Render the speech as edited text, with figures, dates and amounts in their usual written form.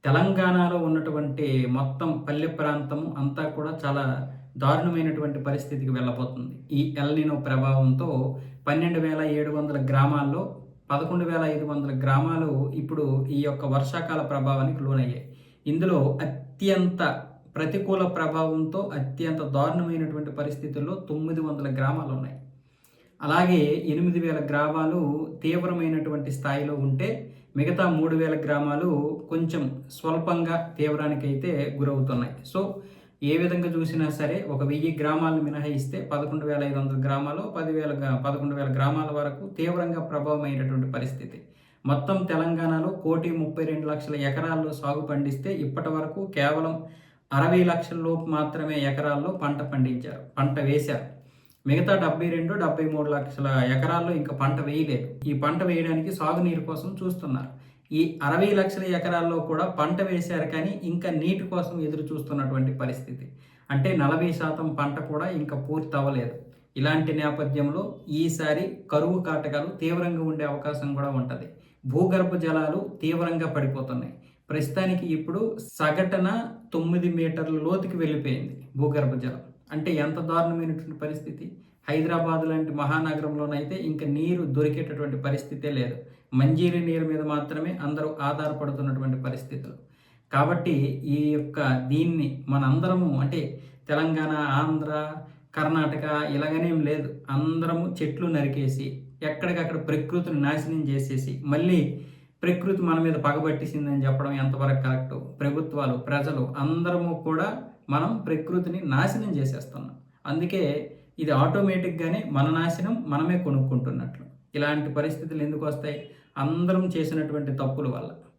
తెలంగాణలో ఉన్నటువంటి మొత్తం పల్లె ప్రాంతం అంతా కూడా చాలా దారుణమైనటువంటి పరిస్థితికి వెళ్ళబోతుంది. ఈ ఎల్‌నినో ప్రభావంతో 12,700 గ్రామాల్లో 11,500 గ్రామాలు ఇప్పుడు ఈ యొక్క వర్షాకాల ప్రభావానికి లోనయ్యాయి. ఇందులో అత్యంత ప్రతికూల ప్రభావంతో అత్యంత దారుణమైనటువంటి పరిస్థితుల్లో 900 గ్రామాలున్నాయి. అలాగే 8,000 గ్రామాలు తీవ్రమైనటువంటి స్థాయిలో ఉంటే, మిగతా 3,000 గ్రామాలు కొంచెం స్వల్పంగా తీవ్రానికైతే గురవుతున్నాయి. సో, ఏ విధంగా చూసినా సరే ఒక 1000 గ్రామాలను మినహాయిస్తే 11,500 గ్రామాలు 11,000 గ్రామాల వరకు తీవ్రంగా ప్రభావమైనటువంటి పరిస్థితి. మొత్తం తెలంగాణలో 1,32,00,000 ఎకరాల్లో సాగు పండిస్తే ఇప్పటి వరకు కేవలం 60 లక్షల లోపు మాత్రమే ఎకరాల్లో పంట వేశారు. మిగతా 73 లక్షల ఎకరాల్లో ఇంకా పంట వేయలేదు. ఈ పంట వేయడానికి సాగునీరు కోసం చూస్తున్నారు. ఈ 60 లక్షల ఎకరాల్లో కూడా పంట వేశారు, కానీ ఇంకా నీటి కోసం ఎదురు చూస్తున్నటువంటి పరిస్థితి. అంటే 40% పంట కూడా ఇంకా పూర్తి అవ్వలేదు. ఇలాంటి నేపథ్యంలో ఈసారి కరువు కాటకాలు తీవ్రంగా ఉండే అవకాశం కూడా ఉంటుంది. భూగర్భ జలాలు తీవ్రంగా పడిపోతున్నాయి. ప్రస్తుతానికి ఇప్పుడు సగటున 9 మీటర్ల లోతుకి వెళ్ళిపోయింది భూగర్భ జలం. అంటే ఎంత దారుణమైనటువంటి పరిస్థితి. హైదరాబాద్ లాంటి మహానగరంలోనైతే ఇంకా నీరు దొరికేటటువంటి పరిస్థితే లేదు. మంజీరా నీరు మీద మాత్రమే అందరూ ఆధారపడుతున్నటువంటి పరిస్థితులు. కాబట్టి ఈ యొక్క దీన్ని మనందరము, అంటే తెలంగాణ, ఆంధ్ర, కర్ణాటక ఇలాగనేం లేదు. అందరము చెట్లు నరికేసి ఎక్కడికక్కడ ప్రకృతిని నాశనం చేసేసి మళ్ళీ ప్రకృతి మన మీద పగబట్టేసిందని చెప్పడం ఎంతవరకు కరెక్టు? ప్రభుత్వాలు, ప్రజలు అందరము కూడా మనం ప్రకృతిని నాశనం చేసేస్తున్నాం. అందుకే ఇది ఆటోమేటిక్గానే మన నాశనం మనమే కొనుక్కుంటున్నట్లు. ఇలాంటి పరిస్థితులు ఎందుకు వస్తాయి? అందరం చేసినటువంటి తప్పుల వల్ల.